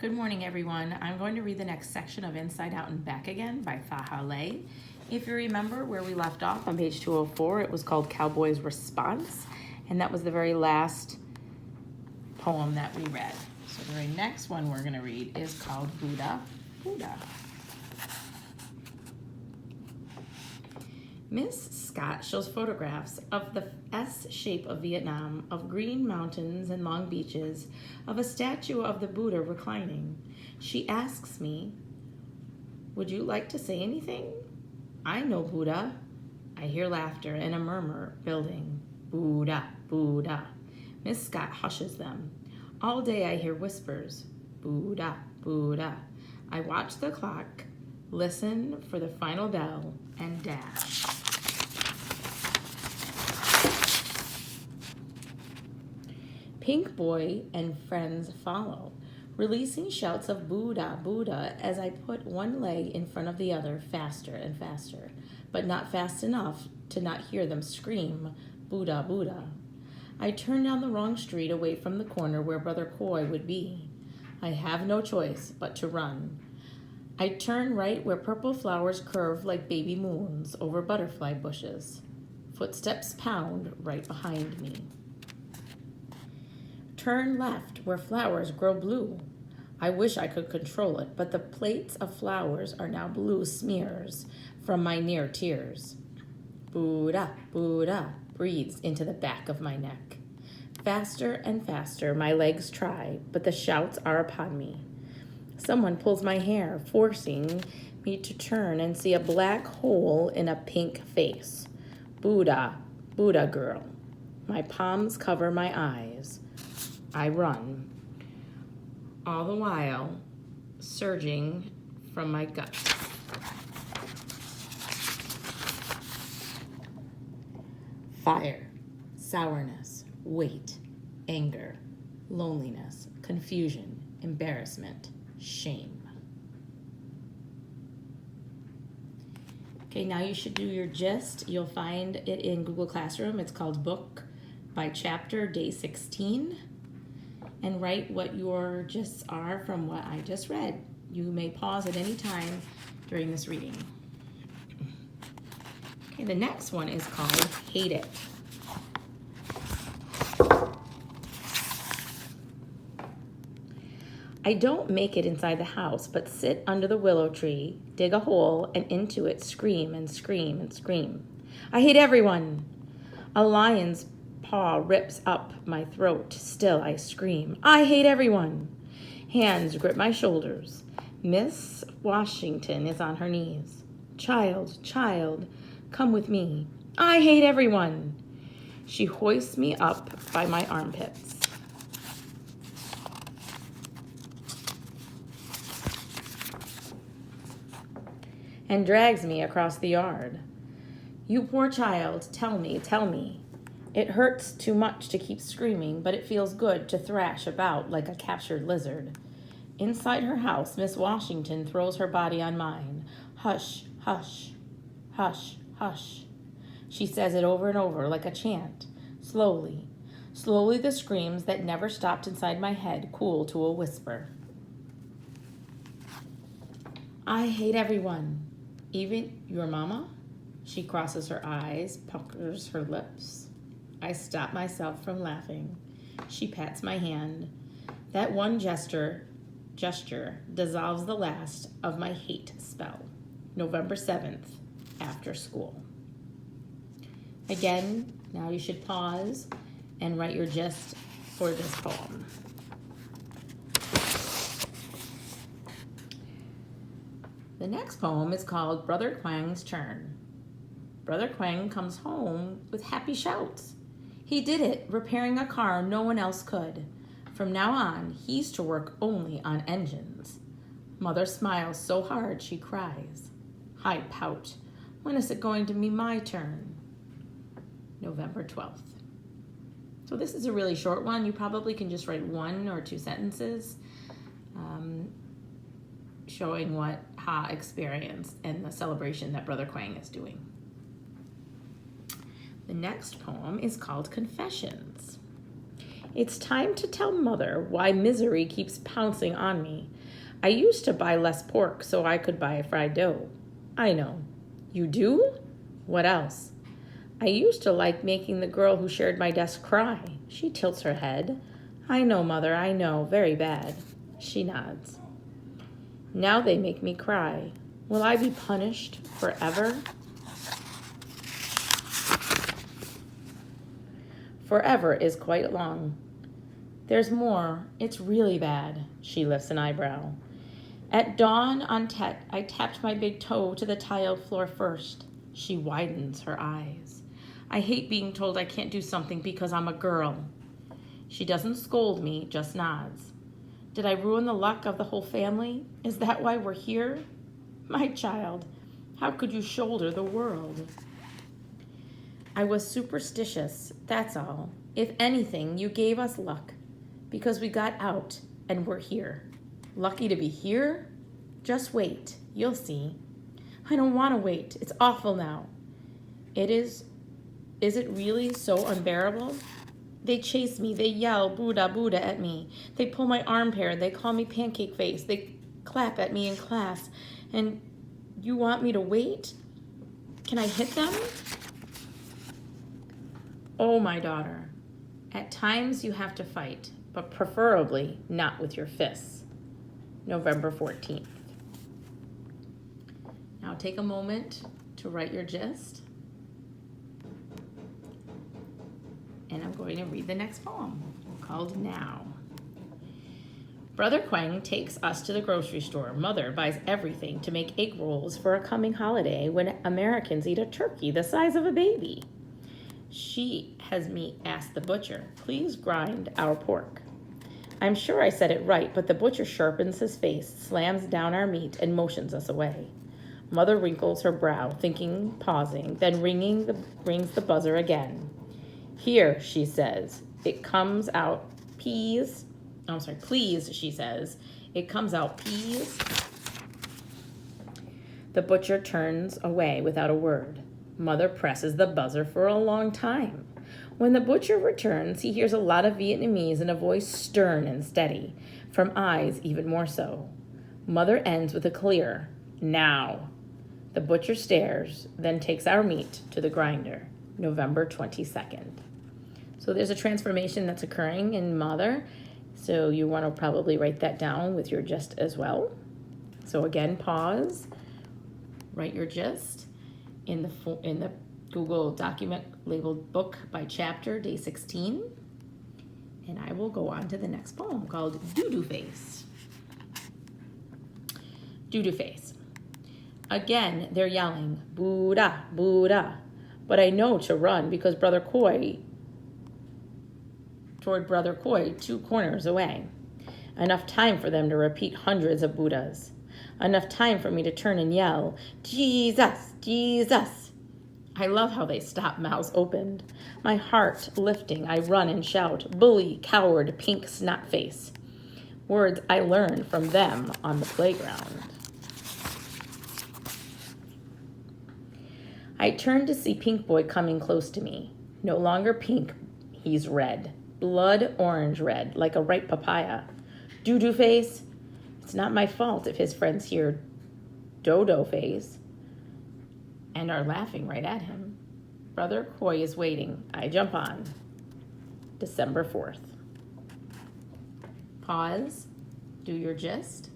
Good morning, everyone. I'm going to read the next section of Inside Out and Back Again by Faha Lay. If you remember where we left off on page 204, it was called Cowboy's Response, and that was the very last poem that we read. So the very next one we're going to read is called Buddha, Buddha. Miss Scott shows photographs of the S shape of Vietnam, of green mountains and long beaches, of a statue of the Buddha reclining. She asks me, "Would you like to say anything?" "I know Buddha." I hear laughter and a murmur building. Buddha, Buddha. Miss Scott hushes them. All day I hear whispers. Buddha, Buddha. I watch the clock, listen for the final bell, and dash. Pink Boy and friends follow, releasing shouts of Buddha, Buddha as I put one leg in front of the other faster and faster, but not fast enough to not hear them scream, Buddha, Buddha. I turn down the wrong street away from the corner where Brother Coy would be. I have no choice but to run. I turn right where purple flowers curve like baby moons over butterfly bushes. Footsteps pound right behind me. Turn left where flowers grow blue. I wish I could control it, but the plates of flowers are now blue smears from my near tears. Buddha, Buddha breathes into the back of my neck. Faster and faster my legs try, but the shouts are upon me. Someone pulls my hair, forcing me to turn and see a black hole in a pink face. Buddha, Buddha girl. My palms cover my eyes. I run, all the while surging from my gut. Fire, sourness, weight, anger, loneliness, confusion, embarrassment, shame. Okay, now you should do your gist. You'll find it in Google Classroom. It's called Book by Chapter, Day 16. And write what your gists are from what I just read. You may pause at any time during this reading. Okay, the next one is called Hate It. I don't make it inside the house, but sit under the willow tree, dig a hole, and into it scream and scream and scream. I hate everyone. A lion's paw rips up my throat. Still I scream. I hate everyone. Hands grip my shoulders. Miss Washington is on her knees. Child, child, come with me. I hate everyone. She hoists me up by my armpits. And drags me across the yard. You poor child, tell me, tell me. It hurts too much to keep screaming, but it feels good to thrash about like a captured lizard. Inside her house, Miss Washington throws her body on mine. Hush, hush, hush, hush. She says it over and over like a chant. Slowly, slowly the screams that never stopped inside my head cool to a whisper. I hate everyone. Even your mama? She crosses her eyes, puckers her lips. I stop myself from laughing. She pats my hand. That one gesture dissolves the last of my hate spell. November 7th, after school. Again, now you should pause and write your gist for this poem. The next poem is called Brother Quang's Turn. Brother Quang comes home with happy shouts. He did it, repairing a car no one else could. From now on, he's to work only on engines. Mother smiles so hard she cries. I pout. When is it going to be my turn? November 12th. So this is a really short one. You probably can just write 1 or 2 sentences showing what Ha experienced and the celebration that Brother Quang is doing. The next poem is called Confessions. It's time to tell Mother why misery keeps pouncing on me. I used to buy less pork so I could buy a fried dough. I know. You do? What else? I used to like making the girl who shared my desk cry. She tilts her head. I know, Mother, I know. Very bad. She nods. Now they make me cry. Will I be punished forever? Forever is quite long. There's more. It's really bad. She lifts an eyebrow. At dawn on Tet, I tapped my big toe to the tiled floor first. She widens her eyes. I hate being told I can't do something because I'm a girl. She doesn't scold me, just nods. Did I ruin the luck of the whole family? Is that why we're here? My child, how could you shoulder the world? I was superstitious, that's all. If anything, you gave us luck because we got out and we're here. Lucky to be here? Just wait, you'll see. I don't want to wait. It's awful now. It is. Is it really so unbearable? They chase me. They yell, Buddha, Buddha at me. They pull my arm hair. They call me pancake face. They clap at me in class. And you want me to wait? Can I hit them? Oh, my daughter. At times you have to fight, but preferably not with your fists. November 14th. Now take a moment to write your gist. And I'm going to read the next poem called Now. Brother Quang takes us to the grocery store. Mother buys everything to make egg rolls for a coming holiday when Americans eat a turkey the size of a baby. She has me ask the butcher, please grind our pork. I'm sure I said it right, but the butcher sharpens his face, slams down our meat, and motions us away. Mother wrinkles her brow, thinking, pausing, then rings the buzzer again. Here, she says, it comes out please, she says. It comes out peas. The butcher turns away without a word. Mother presses the buzzer for a long time. When the butcher returns, he hears a lot of Vietnamese and a voice stern and steady, from eyes even more so. Mother ends with a clear, now. The butcher stares, then takes our meat to the grinder. November 22nd. So there's a transformation that's occurring in Mother, so you want to probably write that down with your gist as well. So again, pause, write your gist in the Google document labeled book by chapter, day 16, and I will go on to the next poem called Doo-Doo Face. Doo-Doo Face. Again, they're yelling, Buddha, Buddha, but I know to run because Brother Coy 2 corners away. Enough time for them to repeat hundreds of Buddhas. Enough time for me to turn and yell, Jesus, Jesus. I love how they stop, mouths opened. My heart lifting, I run and shout, bully, coward, pink snot face. Words I learned from them on the playground. I turned to see Pink Boy coming close to me. No longer pink, he's red. Blood orange red, like a ripe papaya. Doo-Doo Face. It's not my fault if his friends hear Dodo Face and are laughing right at him. Brother Coy is waiting. I jump on. December 4th. Pause. Do your gist.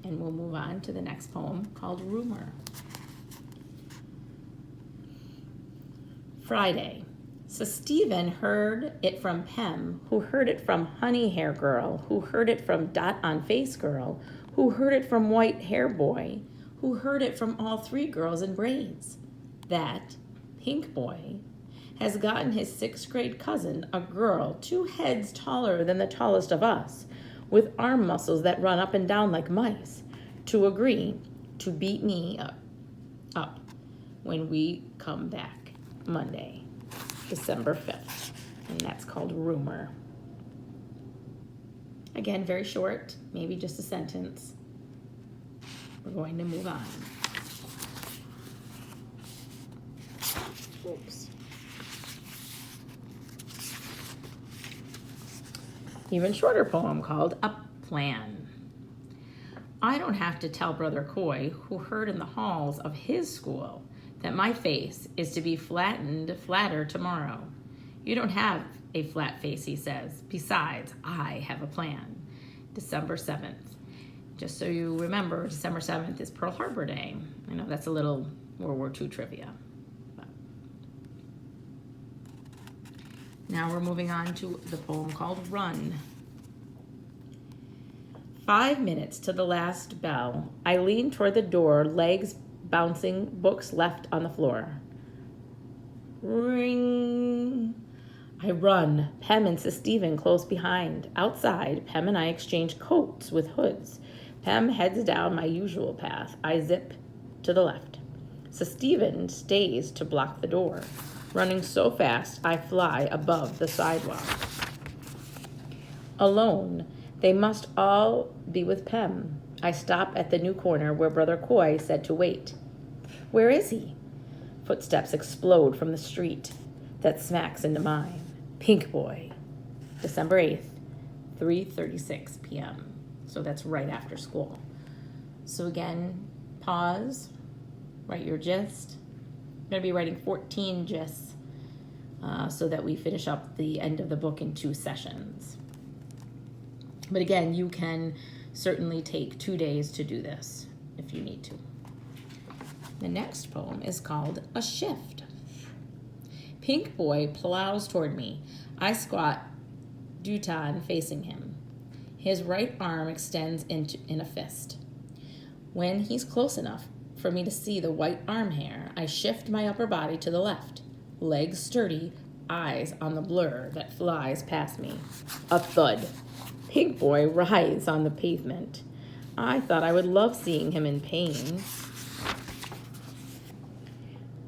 And we'll move on to the next poem called Rumor. Friday. So Stephen heard it from Pem, who heard it from Honey Hair Girl, who heard it from Dot on Face Girl, who heard it from White Hair Boy, who heard it from all 3 girls in braids, that Pink Boy has gotten his 6th grade cousin, a girl 2 heads taller than the tallest of us, with arm muscles that run up and down like mice, to agree to beat me up when we come back Monday, December 5th, and that's called Rumor. Again, very short, maybe just a sentence. We're going to move on. Oops. even shorter poem called A Plan. I don't have to tell Brother Coy, who heard in the halls of his school that my face is to be flattened flatter tomorrow. You don't have a flat face, he says. Besides, I have a plan. December 7th. Just so you remember, December 7th is Pearl Harbor Day. I know that's a little World War II trivia. But now we're moving on to the poem called Run. 5 minutes to the last bell. I lean toward the door, legs bouncing, books left on the floor. Ring. I run. Pem and Sis Stephen close behind. Outside, Pem and I exchange coats with hoods. Pem heads down my usual path. I zip to the left. Sis Stephen stays to block the door. Running so fast, I fly above the sidewalk. Alone, they must all be with Pem. I stop at the new corner where Brother Coy said to wait. Where is he? Footsteps explode from the street that smacks into mine. Pink Boy. December 8th, 3:36 p.m. So that's right after school. So again, pause, write your gist. I'm going to be writing 14 gists so that we finish up the end of the book in 2 sessions. But again, you can certainly take 2 days to do this if you need to. The next poem is called A Shift. Pink Boy plows toward me. I squat, Dutan facing him. His right arm extends in a fist. When he's close enough for me to see the white arm hair, I shift my upper body to the left. Legs sturdy, eyes on the blur that flies past me. A thud. Pink Boy writhes on the pavement. I thought I would love seeing him in pain.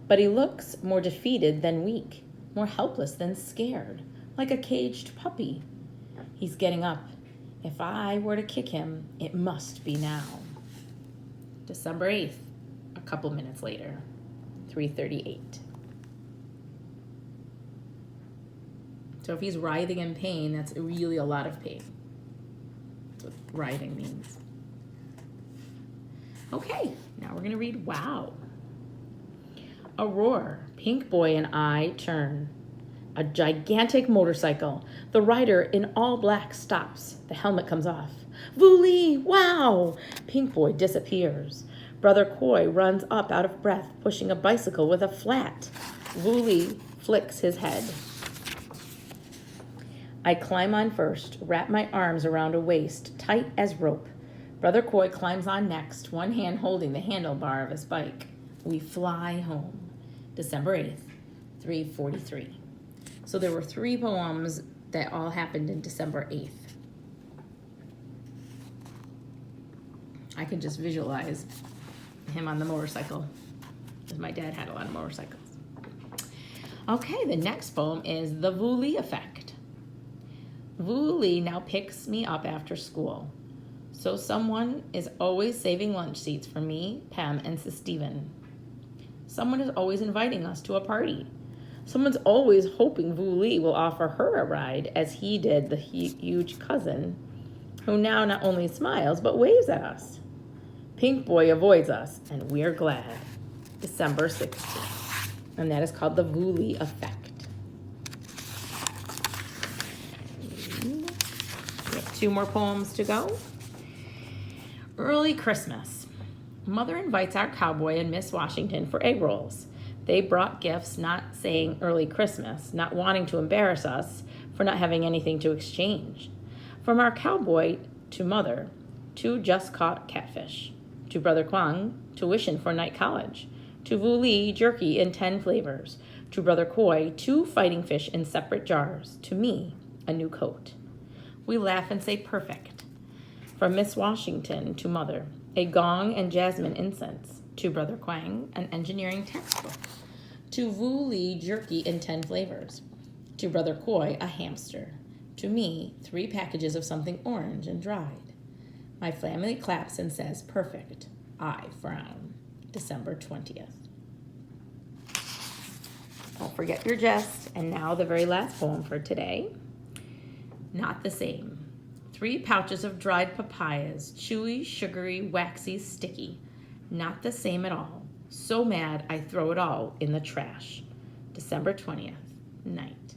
But he looks more defeated than weak, more helpless than scared, like a caged puppy. He's getting up. If I were to kick him, it must be now. December 8th, a couple minutes later, 3:38. So if he's writhing in pain, that's really a lot of pain. That's what writhing means. Okay, now we're gonna read Wow. A roar. Pink Boy and I turn. A gigantic motorcycle. The rider in all black stops. The helmet comes off. Voolee! Wow! Pink Boy disappears. Brother Coy runs up out of breath, pushing a bicycle with a flat. Voolee flicks his head. I climb on first, wrap my arms around a waist, tight as rope. Brother Coy climbs on next, one hand holding the handlebar of his bike. We fly home. December 8th, 3:43. So there were 3 poems that all happened in December 8th. I can just visualize him on the motorcycle, because my dad had a lot of motorcycles. Okay, the next poem is The Voolee Effect. Voolee now picks me up after school. So someone is always saving lunch seats for me, Pam, and Sis Stephen. Someone is always inviting us to a party. Someone's always hoping Voolee will offer her a ride, as he did the huge cousin, who now not only smiles, but waves at us. Pink Boy avoids us, and we're glad. December 16th. And that is called The Voolee Effect. We have 2 more poems to go. Early Christmas. Mother invites our cowboy and Miss Washington for egg rolls. They brought gifts, not saying early Christmas, not wanting to embarrass us for not having anything to exchange. From our cowboy to Mother, 2 just caught catfish. To Brother Kwang, tuition for night college. To Voolee, jerky in 10 flavors. To Brother Coy, 2 fighting fish in separate jars. To me, a new coat. We laugh and say perfect. From Miss Washington to Mother, a gong and jasmine incense. To Brother Kwang, an engineering textbook. To Voolee, jerky in 10 flavors. To Brother Coy, a hamster. To me, 3 packages of something orange and dried. My family claps and says, perfect. I frown. December 20th. Don't forget your jest. And now the very last poem for today. Not the Same. 3 pouches of dried papayas, chewy, sugary, waxy, sticky. Not the same at all. So mad I throw it all in the trash. December 20th, night.